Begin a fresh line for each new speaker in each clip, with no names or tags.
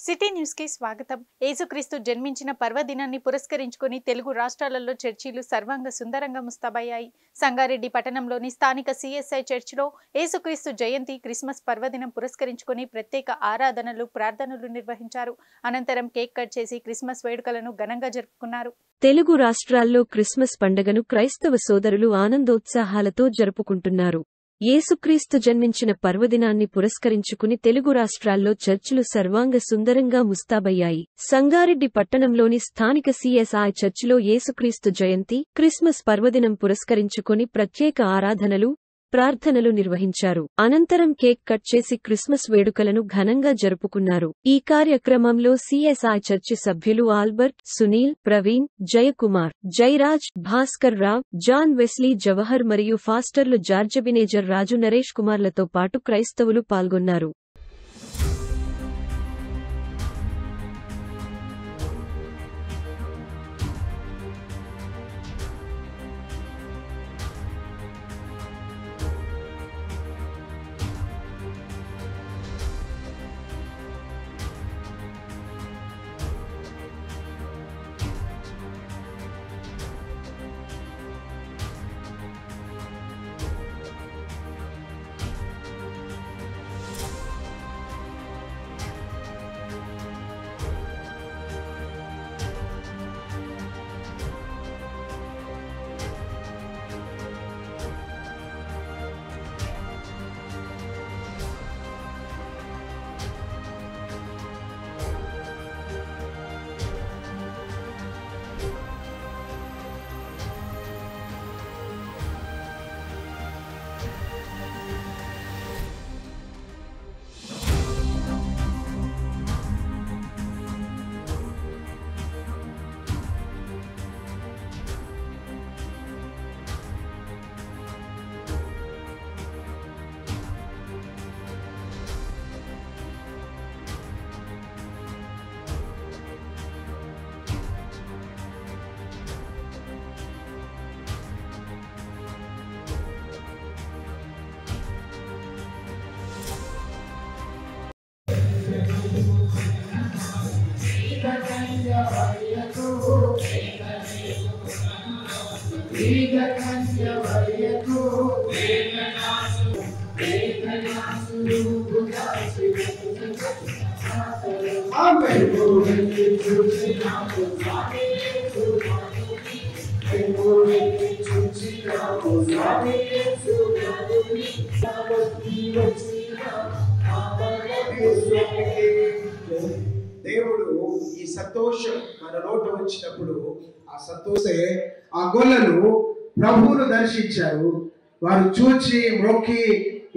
City news కి స్వాగతం. యేసుక్రీస్తు జన్మించిన పర్వదినాన్ని పురస్కరించుకొని తెలుగు రాష్ట్రాలలో చర్చిలు సర్వాంగ సుందరంగా ముస్తాబయ్యాయి. సంగారెడ్డి పట్టణంలోని స్థానిక సిఎస్ఐ చర్చిలో యేసుక్రీస్తు జయంతి క్రిస్మస్ పర్వదినం పురస్కరించుకొని ప్రత్యేక ఆరాధనలు, ప్రార్థనలు నిర్వహించారు. అనంతరం కేక్ కట్ చేసి క్రిస్మస్ వేడుకలను ఘనంగా జరుపుకున్నారు.
తెలుగు రాష్ట్రాల్లో క్రిస్మస్ పండుగను క్రైస్తవ సోదరులు ఆనందోత్సాహాలతో జరుపుకుంటున్నారు. యేసుక్రీస్తు జన్మించిన పర్వదినాన్ని పురస్కరించుకుని తెలుగు రాష్ట్రాల్లో చర్చిలు సర్వాంగ సుందరంగా ముస్తాబయ్యాయి. సంగారెడ్డి పట్టణంలోని స్థానిక సిఎస్ఐ చర్చిలో యేసుక్రీస్తు జయంతి, క్రిస్మస్ పర్వదినం పురస్కరించుకుని ప్రత్యేక ఆరాధనలు, ప్రార్థనలు నిర్వహించారు. అనంతరం కేక్ కట్ చేసి క్రిస్మస్ వేడుకలను ఘనంగా జరుపుకున్నారు. ఈ కార్యక్రమంలో సిఎస్ఐ చర్చి సభ్యులు Albert, Sunil, Praveen, Jayakumar, Jairaj, Bhaskar Rao, John Wesley Jawahar మరియు ఫాస్టర్లు జార్జబినేజర్ రాజు, నరేష్ కుమార్లతో పాటు క్రైస్తవులు పాల్గొన్నారు.
దేవుడు ఈ సంతోషం మన నోట వచ్చినప్పుడు ఆ సంతోషే ఆ గొల్లలు ప్రభువును దర్శించారు. వారు చూచి మొక్కి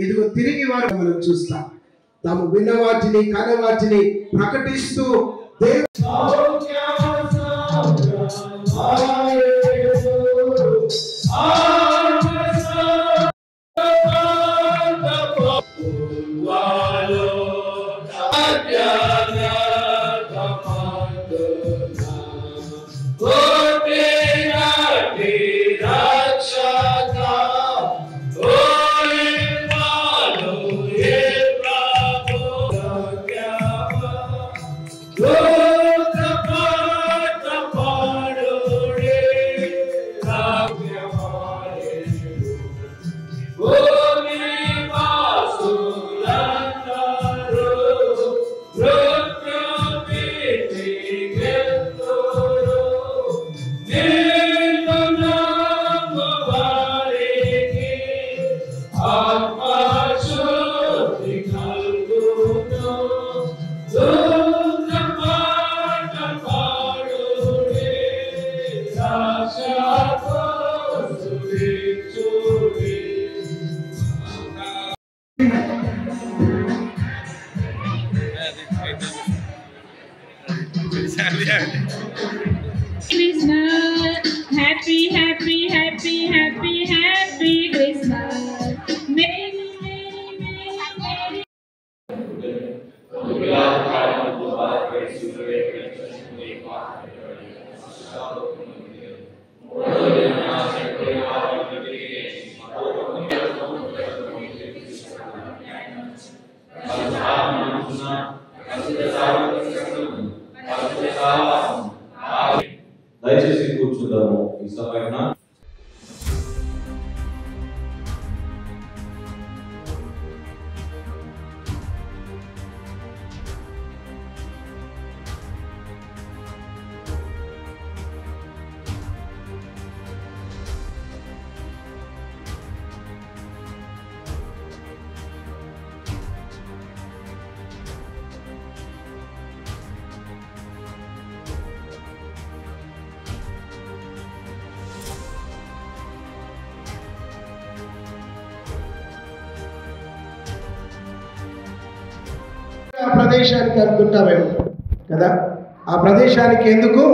ఇదిగో తిరిగి వారు మనం చూస్తాం. తాము విన్న వాటిని కన వాటిని ప్రకటిస్తూ ప్రదేశానికి అనుకుంటామేమో కదా. ఆ ప్రదేశానికి ఎందుకు?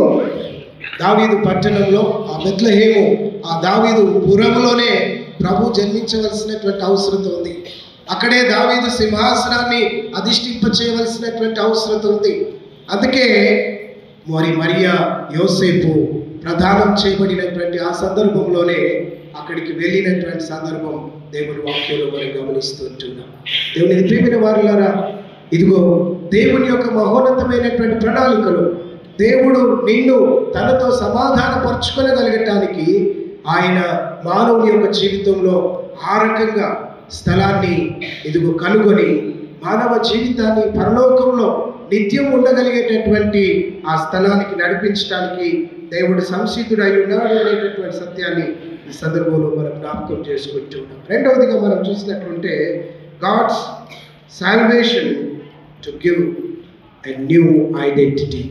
దావీదు పట్టణంలో, ఆ బెత్లెహేము, ఆ దావీదు పురంలోనే ప్రభు జన్మించవలసినటువంటి అవసరం ఉంది. అక్కడే దావీదు సింహాసనాన్ని అధిష్ఠింప చేయవలసినటువంటి అవసరం ఉంది. అందుకే మరియా యోసేపు ప్రదానం చేయబడినటువంటి ఆ సందర్భంలోనే అక్కడికి వెళ్ళినటువంటి సందర్భం దేవుని వాక్యంలో మనం గమనిస్తుంటున్నాం. దేవుని ప్రియమైన వారులారా, ఇదిగో దేవుని యొక్క మహోన్నతమైనటువంటి ప్రణాళికలు, దేవుడు నిన్ను తనతో సమాధానపరుచుకోగలగటానికి ఆయన మానవుని యొక్క జీవితంలో ఆ రకంగా స్థలాన్ని ఇదిగో కనుగొని మానవ జీవితాన్ని పరలోకంలో నిత్యం ఉండగలిగేటటువంటి ఆ స్థలానికి నడిపించడానికి దేవుడు సంసిద్ధుడై ఉన్నాడు అనేటటువంటి సత్యాన్ని ఈ సందర్భంలో మనం జ్ఞాపకం చేసుకుంటూ ఉన్నాం. రెండవదిగా మనం చూసినట్టుంటే God's salvation to give a new identity.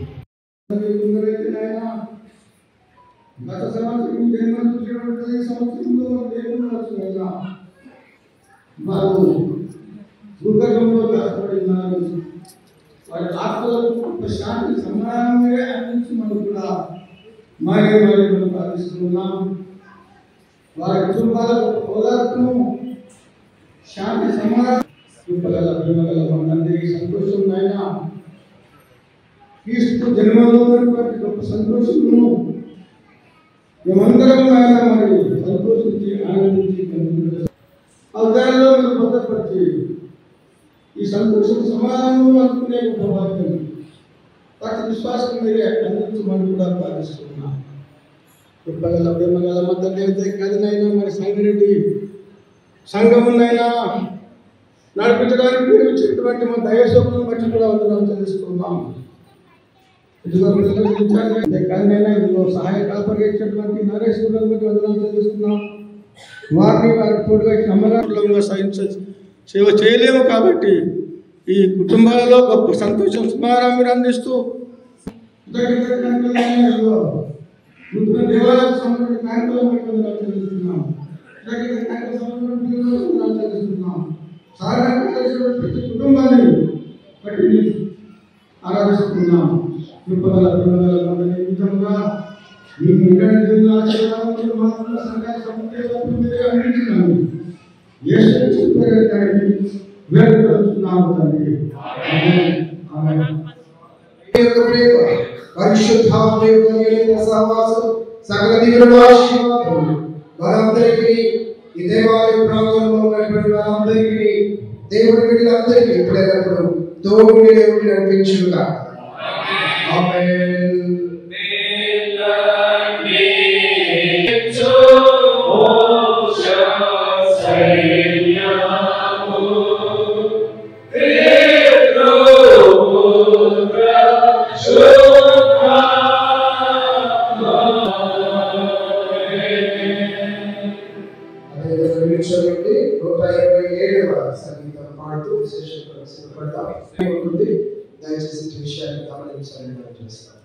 గత సంవత్సరం జన్మించినటువంటి సంవత్సరంలో దేవుడు వారు భూగర్భంలో దాచబడి ఉన్నారు. వారి ఆత్మలకు శాంతి సమాధానమే అందించి మనం కూడా మరి మనం ప్రార్థిస్తున్నాం. వారి కుటుంబాలకు ఓదార్పును, శాంతి సమాధానం చూపగల ప్రేమగల మనందరికీ సంతోషం అయినా క్రీస్తు జన్మలో ఉన్నటువంటి గొప్ప సంతోషమును మేమందరం ఆయన మరి సంతోషించి ఆనందించి అర్థాల్లో మీరు భద్రపరిచి ఈ సంతోషం సమాధానం అనుకునే గొప్ప భాగ్యం ప్రతి విశ్వాసం మీరే అందించమని కూడా ప్రార్థిస్తున్నాం. చెప్పగల ప్రేమగల మద్దతు అయితే కదనైనా మరి సంగారెడ్డి సంఘమునైనా నడిపించడానికి మీరు ఇచ్చినటువంటి మా దైవశోకులను బట్టి కూడా వందనాలు చెల్లిస్తున్నాం. కదనైనా ఇదిగో సహాయ కల్పరిచేటువంటి నరేశ్వరులను బట్టి వందనాలు చెల్లిస్తున్నాం. వారిని వారి తోడుగా నమ్మకంగా సేవ చేయలేము కాబట్టి ఈ కుటుంబాలలో గొప్ప సంతోషం సుమారా మీరు అందిస్తూ దేవాలయాలకు సంబంధించిన కార్యక్రమం చెల్లిస్తున్నాం. ప్రతి కుటుంబాన్ని బట్టి ఆరాధిస్తున్నాం. నిజంగా మీకు
సకల దీవుల ఆశీర్వాదం వారందరికీ, ఈ దేవాలయ ప్రాంగణంలో ఉన్నటువంటి వారందరికీ, దేవుడి బిడ్డలందరికీ ఎప్పుడైనప్పుడు తోడుని దేవుడిని నడిపించుగా. ఆమేన్. నుండి 127వ సంగీతం పాడుతూ విశేషంగా సిద్ధపడతాం. దయచేసి విషయాన్ని గమనించాలని చేస్తాం.